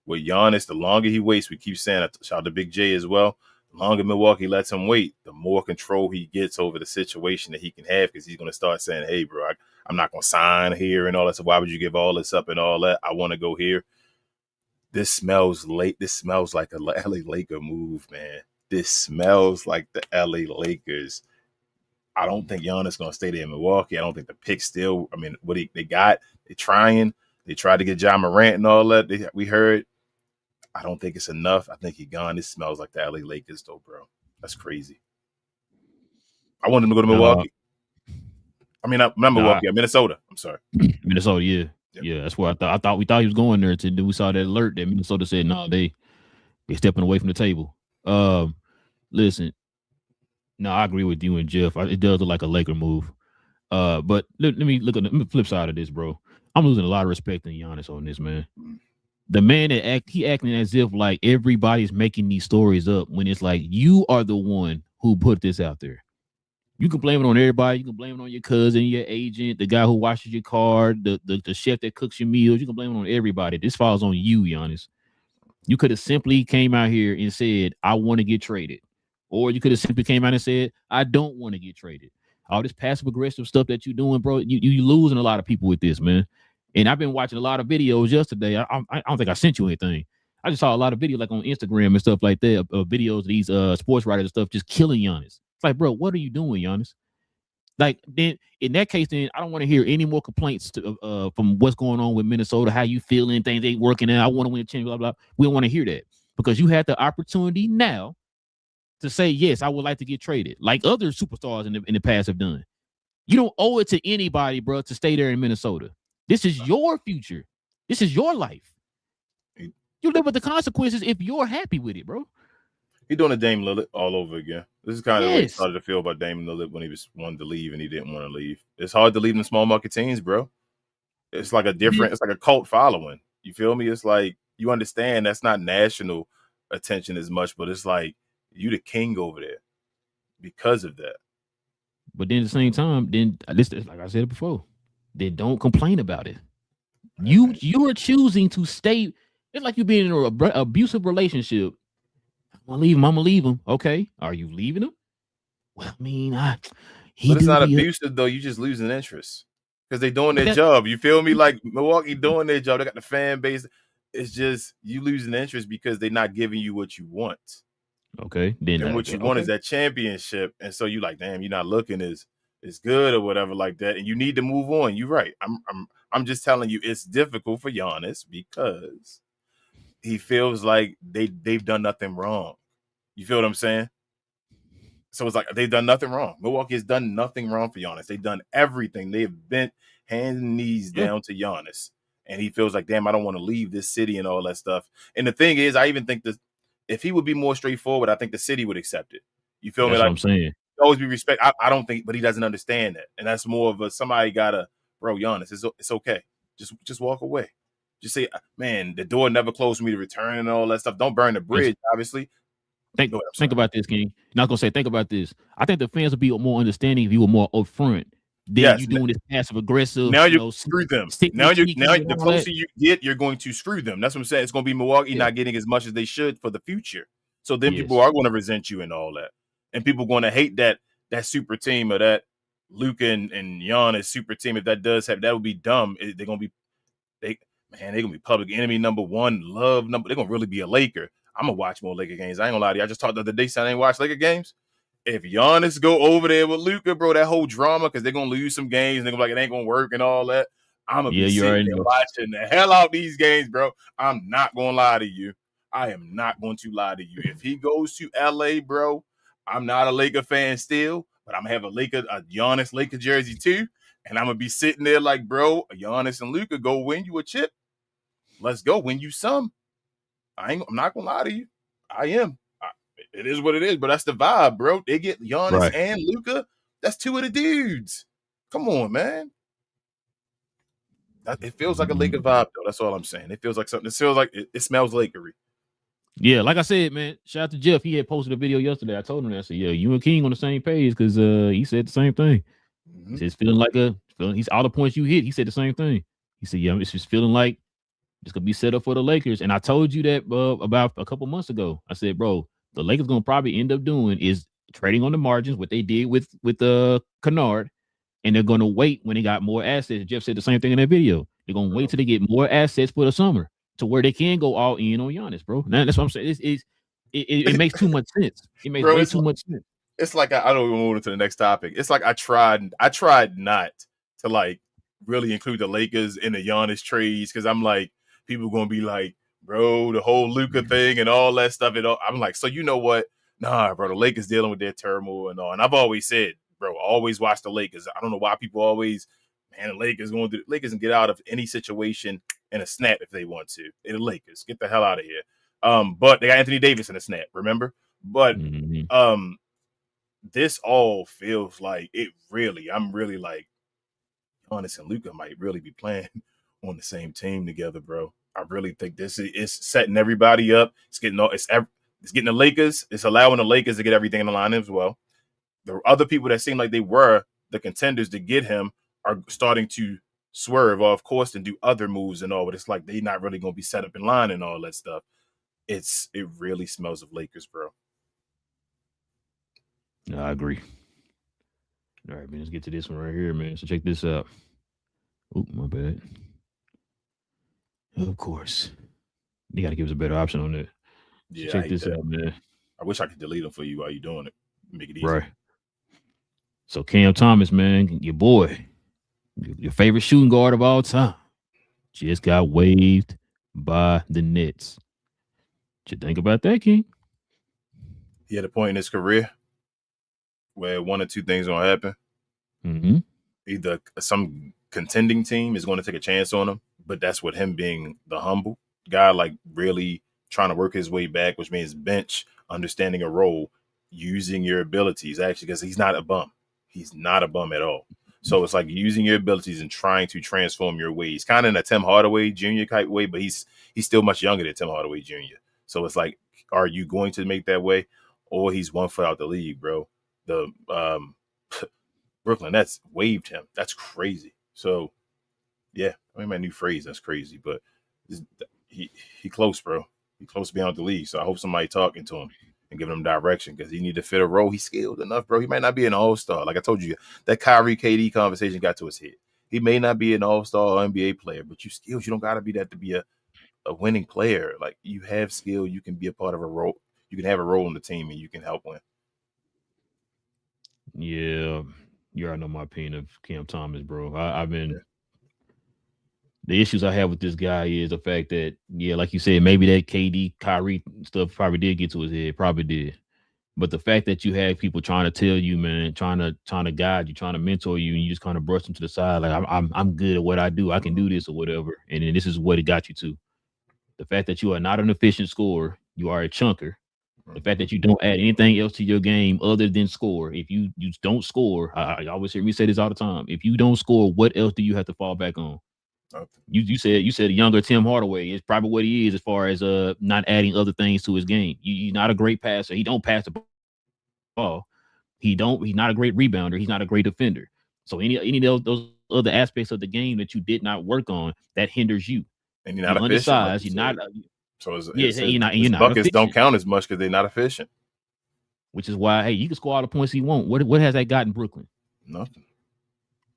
With Giannis, the longer he waits, we keep saying, shout out to Big J as well. The longer Milwaukee lets him wait, the more control he gets over the situation that he can have, because he's going to start saying, hey, bro, I'm not going to sign here and all that. So why would you give all this up and all that? I want to go here. This smells late. This smells like a LA Laker move, man. This smells like the LA Lakers. I don't think Giannis going to stay there in Milwaukee. I don't think the pick still, I mean, what they got, they're trying. They tried to get Ja Morant and all that. We heard I don't think it's enough. I think Giannis smells like the LA Lakers, though, bro. That's crazy. I want him to go to Milwaukee. I mean, not Milwaukee, Minnesota. I'm sorry. Minnesota, yeah. That's where I thought we thought he was going there. Then we saw that alert that Minnesota said, no, they're stepping away from the table. Listen, no, I agree with you and Jeff. It does look like a Laker move. But let me look at the flip side of this, bro. I'm losing a lot of respect in Giannis on this, man. The man that he acting as if like everybody's making these stories up when it's like you are the one who put this out there. You can blame it on everybody. You can blame it on your cousin, your agent, the guy who washes your car, the chef that cooks your meals. You can blame it on everybody. This falls on you, Giannis. You could have simply came out here and said, I want to get traded. Or you could have simply came out and said, I don't want to get traded. All this passive aggressive stuff that you're doing, bro, you losing a lot of people with this, man. And I've been watching a lot of videos yesterday. I don't think I sent you anything. I just saw a lot of videos like on Instagram and stuff like that, videos of these sports writers and stuff just killing Giannis. It's like, bro, what are you doing, Giannis? Like, then in that case, then I don't want to hear any more complaints from what's going on with Minnesota, how you feeling, things ain't working out. I want to win a championship, blah, blah. We don't want to hear that because you had the opportunity now to say, yes, I would like to get traded, like other superstars in the past have done. You don't owe it to anybody, bro, to stay there in Minnesota. This is your future. This is your life. You live with the consequences if you're happy with it, bro. He's doing a Dame Lillard all over again. This is kind of the way he started to feel about Dame Lillard when he wanted to leave and he didn't want to leave. It's hard to leave in small market teams, bro. It's like it's like a cult following. You feel me? It's like you understand that's not national attention as much, but it's like you the king over there because of that. But then at the same time, then this, like I said before, then don't complain about it. You are choosing to stay. It's like you being in an abusive relationship. I'm gonna leave him. Okay, are you leaving him? Well, I mean, but it's not abusive though. You just losing interest because they doing their job. You feel me? Like Milwaukee doing their job. They got the fan base. It's just you losing interest because they're not giving you what you want. Okay, then what you want is that championship, and so you like, damn, you're not looking as good or whatever like that, and you need to move on. You're right. I'm just telling you, it's difficult for Giannis because he feels like they've done nothing wrong. You feel what I'm saying? So it's like they've done nothing wrong. Milwaukee has done nothing wrong for Giannis. They've done everything. They have bent hands and knees down to Giannis, and he feels like, damn, I don't want to leave this city and all that stuff. And the thing is, I even think that if he would be more straightforward, I think the city would accept it. You feel me? That's what I'm saying. Always be respect. I don't think, but he doesn't understand that, and that's more of somebody gotta, bro, Giannis, it's okay. Just walk away. Just say, man, the door never closed for me to return and all that stuff. Don't burn the bridge, obviously. Think about this, King. Not gonna say think about this. I think the fans would be more understanding if you were more upfront than you doing this passive aggressive. Now you screw them. Now the closer you get, you're going to screw them. That's what I'm saying. It's going to be Milwaukee not getting as much as they should for the future. So then people are going to resent you and all that, and people are going to hate that super team or that Luka and Giannis super team. If that does happen, that would be dumb. They're going to be they're going to be public enemy number one, love number. They're going to really be a Laker. I'm going to watch more Laker games. I ain't going to lie to you. I just talked the other day saying I ain't watch Laker games. If Giannis go over there with Luka, bro, that whole drama, because they're going to lose some games, and they're going to be like, it ain't going to work and all that. I'm going to be sitting there watching the hell out these games, bro. I'm not going to lie to you. I am not going to lie to you. If he goes to L.A., bro, I'm not a Laker fan still, but I'm going to have a Giannis Laker jersey too, and I'm going to be sitting there like, bro, Giannis and Luka go win you a chip. Let's go win you some. I'm not going to lie to you. I am. It is what it is, but that's the vibe, bro. They get Giannis and Luka. That's two of the dudes. Come on, man. It feels like a Laker vibe, though. That's all I'm saying. It feels like something. It feels like it smells Lakery. Yeah, like I said, man. Shout out to Jeff. He had posted a video yesterday. I told him that. I said, yeah, you and King on the same page because he said the same thing. Mm-hmm. He says feeling like he's all the points you hit. He said the same thing. He said, yeah, it's just feeling like it's gonna be set up for the Lakers. And I told you that about a couple months ago. I said, bro, the Lakers gonna probably end up doing is trading on the margins, what they did with Kennard, and they're gonna wait when they got more assets. Jeff said the same thing in that video. They're gonna wait till they get more assets for the summer to where they can go all in on Giannis, bro. Now, that's what I'm saying. It makes too much sense. It makes way too much sense. It's like I don't even move into the next topic. It's like I tried not to like really include the Lakers in the Giannis trades because I'm like, people gonna be like, bro. The whole Luka thing and all that stuff. I'm like, so you know what? Nah, bro. The Lakers dealing with their turmoil and all. And I've always said, bro, always watch the Lakers. I don't know why people always, man, the Lakers going to the Lakers and get out of any situation in a snap if they want to. They're the Lakers. Get the hell out of here. But they got Anthony Davis in a snap, remember? But this all feels like I'm really like Giannis and Luka might really be playing on the same team together, bro. I really think this is setting everybody up. It's getting the Lakers. It's allowing the Lakers to get everything in the line as well. The other people that seem like they were the contenders to get him are starting to swerve off course and do other moves and all, but it's like they're not really going to be set up in line and all that stuff. It really smells of Lakers, bro. No, I agree. All right, man, let's get to this one right here, man. So check this out. Oh, my bad. Of course. You got to give us a better option on that. Yeah, so check this out, man. I wish I could delete them for you while you're doing it. Make it easy. Right. So Cam Thomas, man, your boy, your favorite shooting guard of all time, just got waived by the Nets. What you think about that, King? He had a point in his career where one or two things going to happen. Mm-hmm. Either some contending team is going to take a chance on him, but that's with him being the humble guy, like really trying to work his way back, which means bench, understanding a role, using your abilities, actually, because he's not a bum. He's not a bum at all. So it's like using your abilities and trying to transform your ways, kind of in a Tim Hardaway Jr. type way, but he's still much younger than Tim Hardaway Jr. So it's like, are you going to make that way? Or he's 1 foot out the league, bro. The Brooklyn Nets waived him. That's crazy. So, yeah, I mean, my new phrase, that's crazy. But he close, bro. He close to being out the league. So I hope somebody talking to him and giving him direction because he need to fit a role. He's skilled enough, bro. He might not be an all-star. Like I told you, that Kyrie KD conversation got to his head. He may not be an all-star or NBA player, but you skills. You don't got to be that to be a winning player. Like, you have skill. You can be a part of a role. You can have a role in the team and you can help win. Yeah, you already know my opinion of Cam Thomas, bro. I've been the issues I have with this guy is the fact that, yeah, like you said, maybe that KD Kyrie stuff probably did get to his head, probably did. But the fact that you have people trying to tell you, man, trying to guide you, trying to mentor you, and you just kind of brush them to the side, like I'm good at what I do, I can do this or whatever, and then this is what it got you to. The fact that you are not an efficient scorer, you are a chunker. The fact that you don't add anything else to your game other than score. If you don't score, I always hear me say this all the time. If you don't score, what else do you have to fall back on? You said a younger Tim Hardaway is probably what he is as far as not adding other things to his game. You're not a great passer. He don't pass the ball. He's not a great rebounder. He's not a great defender. So any of those other aspects of the game that you did not work on, that hinders you. And you're not undersized. Like you're not. So you're not buckets efficient. Don't count as much because they're not efficient. Which is why, hey, you can score all the points you want. What has that got in Brooklyn? Nothing.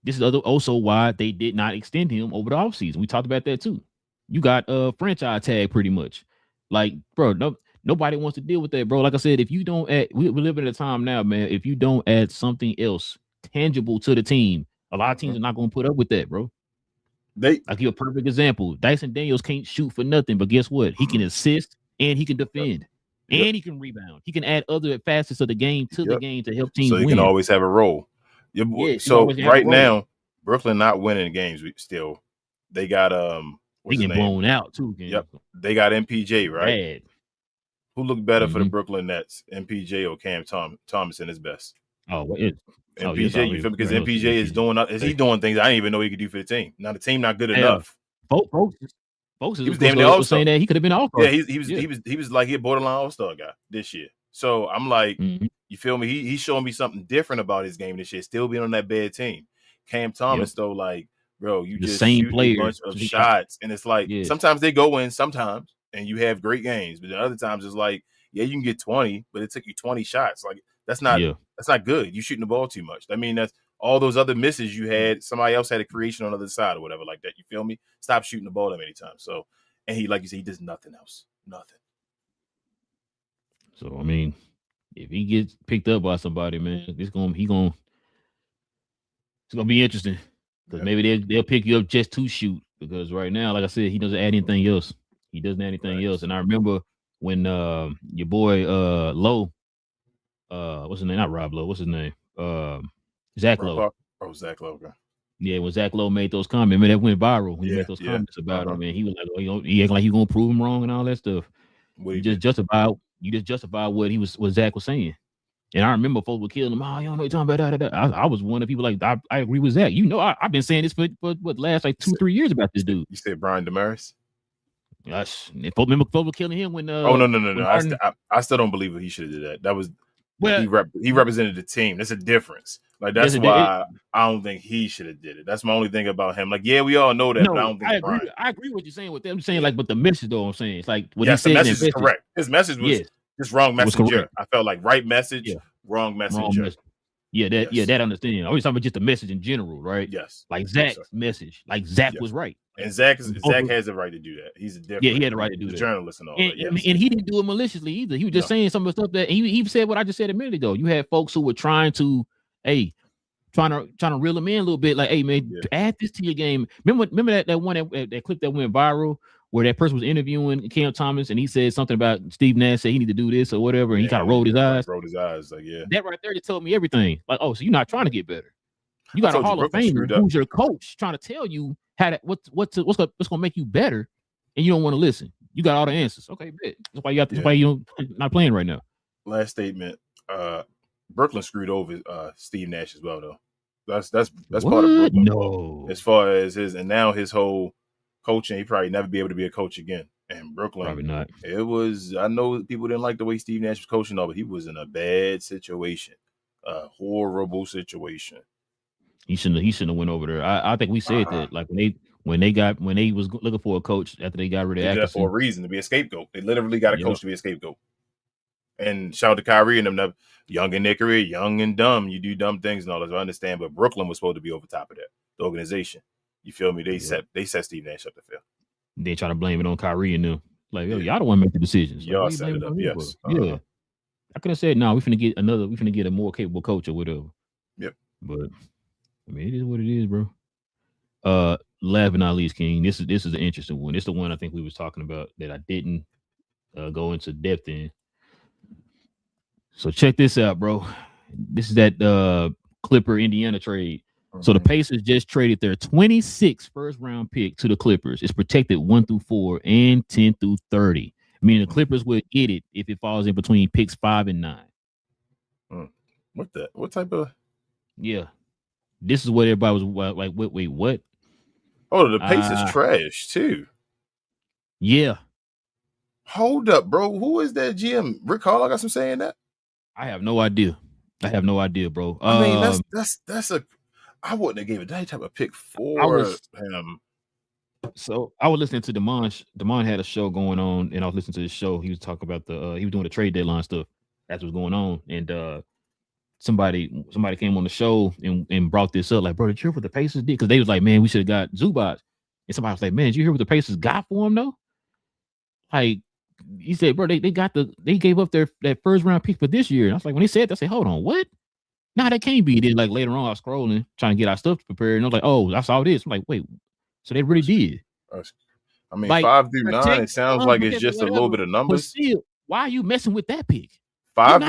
This is also why they did not extend him over the offseason. We talked about that too. You got a franchise tag pretty much. Like, bro, nobody wants to deal with that, bro. Like I said, if you don't add, we're living at a time now, man. If you don't add something else tangible to the team, a lot of teams are not going to put up with that, bro. I'll give you a perfect example. Dyson Daniels can't shoot for nothing, but guess what? He can assist and he can defend and he can rebound. He can add other facets of the game to the game to help teams win. So he can always have a role. So right now, Brooklyn not winning games still. They got they get blown out too. Yep. They got MPJ, right? Bad. Who looked better for the Brooklyn Nets, MPJ or Cam Thomas in his best? MPJ, you feel me? Because MPJ is doing things I didn't even know he could do for the team. Now the team not good enough. Folks he was damn near all-star. Saying that he could have been all-star. Yeah, he was like he a borderline all-star guy this year. So I'm like, you feel me? He's showing me something different about his game this year. Still being on that bad team. Cam Thomas though, like, bro, you just shoot a bunch of shots, and it's like sometimes they go in, sometimes, and you have great games, but the other times it's like, yeah, you can get 20, but it took you 20 shots. Like that's not good. You shooting the ball too much. I mean, that's all those other misses you had. Somebody else had a creation on the other side or whatever like that. You feel me? Stop shooting the ball that many times. So, and he, like you said, he does nothing else. Nothing. So I mean, if he gets picked up by somebody, man, it's gonna be interesting because maybe they'll pick you up just to shoot. Because right now, like I said, he doesn't add anything else. He doesn't have anything else. And I remember when your boy Lowe, what's his name? Not Rob Lowe. What's his name? Zach Lowe. Oh, Zach Lowe. Okay. Yeah, when Zach Lowe made those comments, man, that went viral when he made those comments about him, and he was like, "Oh, he acting like he gonna prove him wrong and all that stuff." You just justify what Zach was saying. And I remember folks were killing him. Oh, you don't know what you're talking about. I was one of the people like I agree with Zach. You know, I've been saying this for what last like 2-3 years about this dude. You said Brian Damaris? Gosh, remember folks were killing him when no. I still don't believe he should have did that. That was he represented the team. That's a difference. Like that's why I don't think he should have did it. That's my only thing about him. Like, yeah, we all know that, but I don't think I agree with what you're saying with them. I'm saying like, but the message though, I'm saying it's like what he said. The message is correct. His message was just wrong messenger. I felt like right message, wrong messenger. That understand. I was talking about just the message in general, right? Yes. Like Zach's message. Like Zach was right. And Zach has the right to do that. He's a different. Yeah, he had the right to do that. Journalist and all that. And he didn't do it maliciously either. He was just saying some of the stuff that he said what I just said a minute ago. You had folks who were trying to reel him in a little bit, like, hey man, add this to your game. Remember that one that clip that went viral where that person was interviewing Cam Thomas and he said something about Steve Nash said he need to do this or whatever, and he kind of rolled his eyes. Like, that right there just told me everything. Like, oh, so you're not trying to get better. You got a Hall of Famer who's your coach trying to tell you how to what's gonna make you better, and you don't want to listen. You got all the answers. Okay, bet. That's why that's why you're not playing right now. Last statement. Brooklyn screwed over Steve Nash as well, though. That's part of Brooklyn. No, as far as his whole coaching, he probably never be able to be a coach again. And Brooklyn, probably not. It was. I know people didn't like the way Steve Nash was coaching, but he was in a bad situation, a horrible situation. He shouldn't have went over there. I think we said that, like when they was looking for a coach after they got rid of Atkinson for a reason, to be a scapegoat. They literally got a coach to be a scapegoat. And shout out to Kyrie and them, young and Nickery, young and dumb. You do dumb things and all that. I understand, but Brooklyn was supposed to be over top of that. The organization, you feel me? They set Steve Nash up to fail. They try to blame it on Kyrie and them. Like, yo, y'all don't want to make the decisions. Y'all set it up, yes. Yeah, I could have said, no, we finna get a more capable coach or whatever. Yep. But I mean, it is what it is, bro. Last but not least, King. This is an interesting one. It's the one I think we was talking about that I didn't go into depth in. So check this out, bro. This is that Clipper Indiana trade. Mm-hmm. So the Pacers just traded their 26th first-round pick to the Clippers. It's protected 1-4 and 10-30. Meaning the Clippers would get it if it falls in between picks 5 and 9. What type of? Yeah. This is what everybody was like, wait, what? Oh, the Pacers trash too. Yeah. Hold up, bro. Who is that GM? Rick Hall, I got some saying that. I have no idea, bro. I mean, that's I wouldn't have gave it that type of pick for him. So I was listening to Damon. Damon had a show going on, and I was listening to his show. He was talking about he was doing the trade deadline stuff. That's what's going on, and somebody came on the show and brought this up, like, bro, did you hear what the Pacers did? Because they was like, man, we should have got Zubac. And somebody was like, man, did you hear what the Pacers got for him though? Like, he said, bro, they gave up that first round pick for this year. And I was like, when he said that, I said, hold on, what? Nah, that can't be. Then like later on, I was scrolling, trying to get our stuff prepared, and I was like, oh, I saw this. I'm like, wait, so they really did. I mean, like, 5 through 9, it sounds like it's just a little bit of numbers. But still, why are you messing with that pick? 5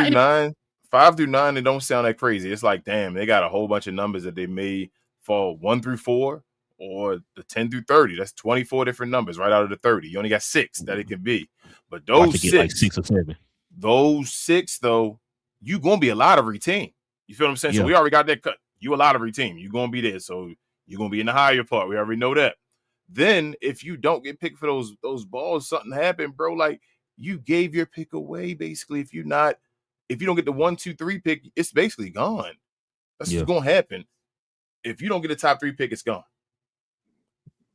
through 9, it don't sound that crazy. It's like, damn, they got a whole bunch of numbers that they may fall 1 through 4 or the 10 through 30. That's 24 different numbers right out of the 30. You only got 6 that it can be. But those 6, like 6 or 7. Those 6, though, you gonna be a lottery team. You feel what I'm saying? Yeah. So we already got that cut. You a lottery team. You gonna be there. So you're gonna be in the higher part. We already know that. Then if you don't get picked for those balls, something happened, bro. Like, you gave your pick away, basically. If you don't get the 1, 2, 3 pick, it's basically gone. That's what's gonna happen. If you don't get a top 3 pick, it's gone.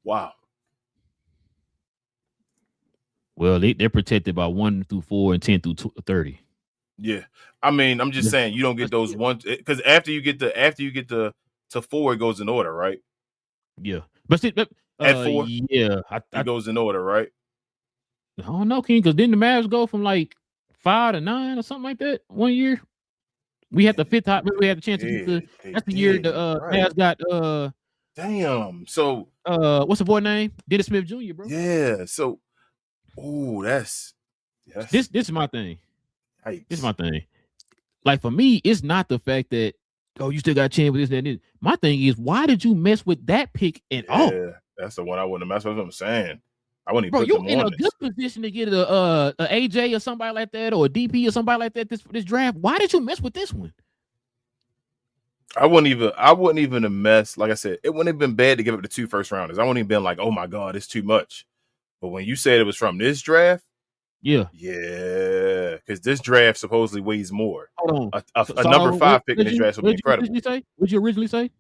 Wow. Well, they're protected by 1-4 and 10-30. Yeah, I mean, I'm just saying you don't get those one because after you get to 4, it goes in order, right? Yeah, but at 4, it goes in order, right? I don't know, King, because didn't the Mavs go from like 5 to 9 or something like that one year? We had the 5th top. We had the chance to get that's the year the Mavs got. Damn. So what's the boy name? Dennis Smith Jr., bro. Yeah. So Oh, that's This is my thing. yikes. This is my thing. Like for me, it's not the fact that you still got a chance with this, that, and this. My thing is, why did you mess with that pick at all? Yeah, that's the one I wouldn't have messed with. What I'm saying. I wouldn't even Bro, put you them in on a good position to get a AJ or somebody like that, or a DP or somebody like that this draft. Why did you mess with this one? I wouldn't even have messed. Like I said, it wouldn't have been bad to give up the 2 first rounders. I wouldn't have been like, oh my God, it's too much. But when you said it was from this draft, yeah, because this draft supposedly weighs more. Hold on. A number 5 pick in this draft would be incredible. What'd you originally say?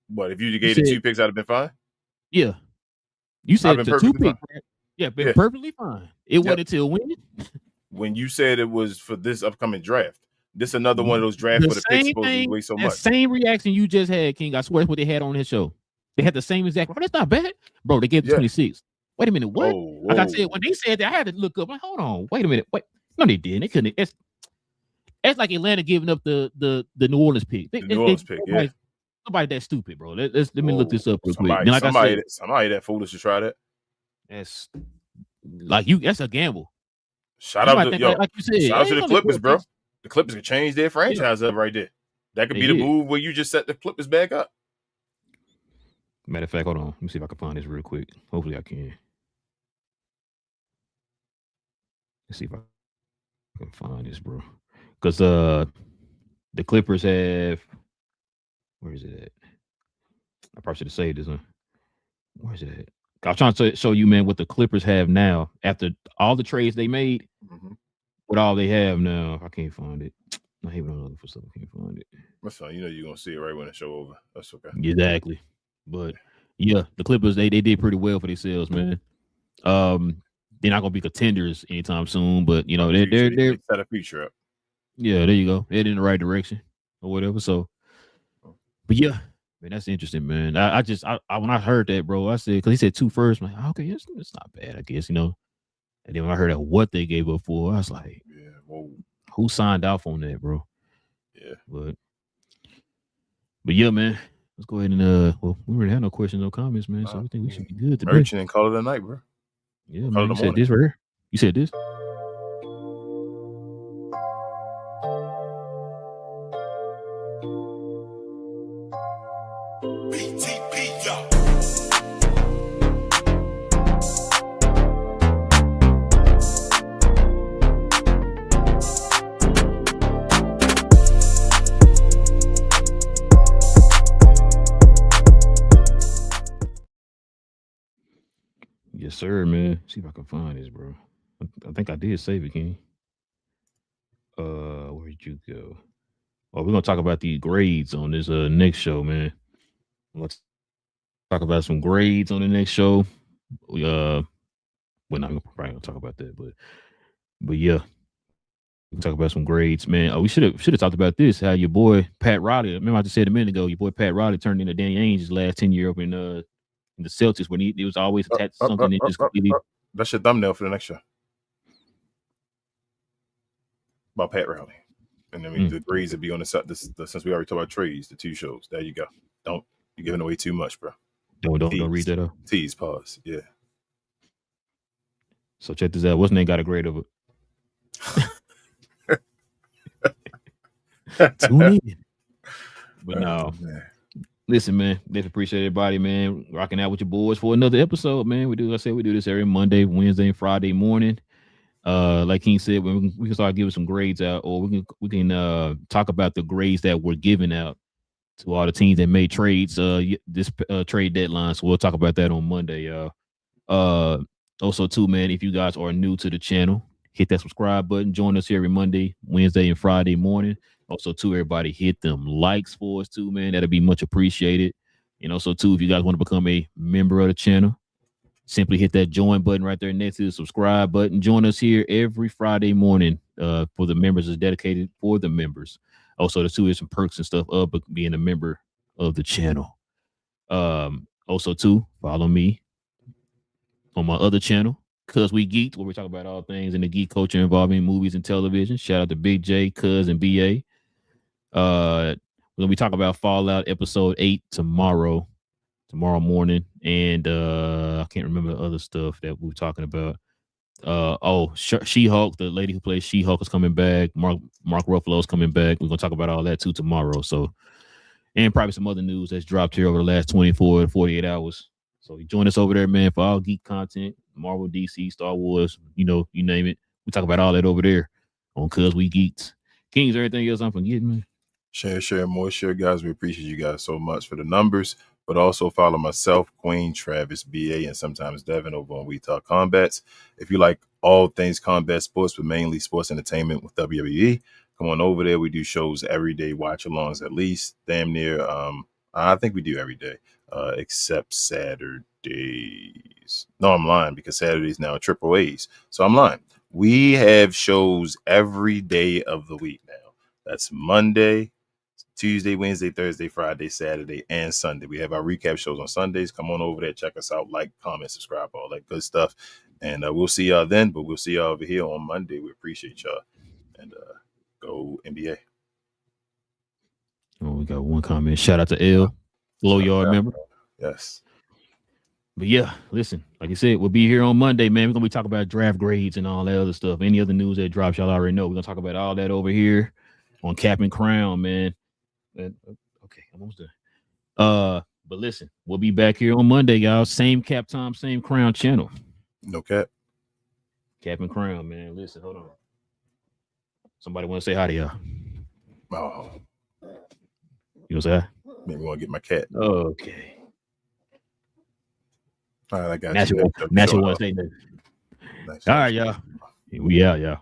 But if you gave the 2 picks, I'd have been fine. Yeah, you said the 2 picks. Yeah, been perfectly fine. It wasn't until when? When you said it was for this upcoming draft. This is another one of those drafts where the picks supposedly weigh so much. Same reaction you just had, King. I swear that's what they had on his show. They had the same exact. Oh, that's not bad, bro. They gave it 26. Wait a minute, what? Like I said, when they said that, I had to look up. Like, hold on, wait a minute, wait. No, they didn't. They couldn't. It's like Atlanta giving up the New Orleans pick. Nobody that stupid, bro. Let me look this up real quick. Somebody that foolish to try that. That's like you. That's a gamble. Shout out to like you said. Shout out to the Clippers, bro. The Clippers can change their franchise up right there. That could be the move where you just set the Clippers back up. Matter of fact, hold on. Let me see if I can find this real quick. Hopefully I can. Let's see if I can find this, bro. Because the Clippers have, where is it at? I probably should have saved this one. Where is it at? I'm trying to show you, man, what the Clippers have now after all the trades they made. Mm-hmm. What all they have now. I can't find it. I hate when I'm looking for something. I can't find it. That's fine. You know you're gonna see it right when the show over. That's okay. Exactly. But yeah, the Clippers, they did pretty well for themselves, man. They're not gonna be contenders anytime soon, but you know, they're set a future up. Yeah, there you go. They're in the right direction or whatever. So but yeah, man, that's interesting, man. I when I heard that, bro, I said, because he said 2 first, I'm like, okay, it's not bad, I guess, you know. And then when I heard what they gave up for, I was like, yeah, whoa. Who signed off on that, bro? Yeah. But yeah, man. Let's go ahead and we already have no questions, no comments, man. So we think we should be good today. Merchant and call it a night, bro. Yeah, man. You said this right here. You said this? Yes, sir, man. See if I can find this, bro. I think I did save it, King. Where'd you go? Oh, we're gonna talk about the grades on this next show, man. Let's talk about some grades on the next show. We're not probably gonna talk about that, but yeah. We can talk about some grades, man. We should have talked about this. How your boy Pat Riley, remember I just said a minute ago, your boy Pat Riley turned into Danny Ainge's last 10 year up in the Celtics when he was always attached to something that just completely. That's your thumbnail for the next show. About Pat Riley. And then the grades would be on the since we already talked about trades, the 2 shows. There you go. You're giving away too much, bro. Don't read that up. Tease, pause. Yeah. So check this out. What's name got a grade of it? Tune in. But no. Listen, man. Definitely appreciate everybody, man. Rocking out with your boys for another episode, man. We do this every Monday, Wednesday, and Friday morning. Like King said, we can start giving some grades out, or we can talk about the grades that were given out to all the teams that made trades this trade deadline. So we'll talk about that on Monday, y'all. Also, too, man, if you guys are new to the channel, hit that subscribe button. Join us here every Monday, Wednesday, and Friday morning. Also, too, everybody hit them likes for us, too, man. That'll be much appreciated. And also, too, if you guys want to become a member of the channel, simply hit that join button right there next to the subscribe button. Join us here every Friday morning for the members. Is dedicated for the members. Also, the 2 is some perks and stuff of being a member of the channel. Also, too, follow me on my other channel, Cuz We Geeked, where we talk about all things in the geek culture involving movies and television. Shout out to Big J, Cuz, and BA. We're gonna be talking about Fallout episode 8 tomorrow morning, and I can't remember the other stuff that we were talking about. She-Hulk, the lady who plays She-Hulk is coming back. Mark Ruffalo's coming back. We're gonna talk about all that too tomorrow. So, and probably some other news that's dropped here over the last 24 to 48 hours. So you join us over there, man, for all geek content, Marvel, DC, Star Wars, you name it. We talk about all that over there on Cuz We Geeks. Kings, everything else I'm forgetting, man. Share, more share, guys. We appreciate you guys so much for the numbers, but also follow myself, Queen, Travis, BA, and sometimes Devin over on We Talk Combats. If you like all things combat sports, but mainly sports entertainment with WWE, come on over there. We do shows every day, watch-alongs at least, damn near. I think we do every day, except Saturdays. No, I'm lying because Saturdays now are triple A's. So I'm lying. We have shows every day of the week now. That's Monday, Tuesday, Wednesday, Thursday, Friday, Saturday, and Sunday. We have our recap shows on Sundays. Come on over there, check us out, like, comment, subscribe, all that good stuff. And we'll see y'all then, but we'll see y'all over here on Monday. We appreciate y'all. And go NBA. Oh, we got one comment. Shout out to L, GloYard member. Yes. But yeah, listen, like I said, we'll be here on Monday, man. We're gonna be talking about draft grades and all that other stuff. Any other news that drops, y'all already know. We're gonna talk about all that over here on Cap and Crown, man. Okay, I'm almost done. But listen, we'll be back here on Monday, y'all. Same Cap time, same Crown channel. No cap. Cap and Crown, man. Listen, hold on. Somebody want to say hi to y'all? Oh, You want to say hi? maybe want to get my cat. Okay. All right, I got Natural you. want to say that. Nice. All right, y'all. We out, y'all.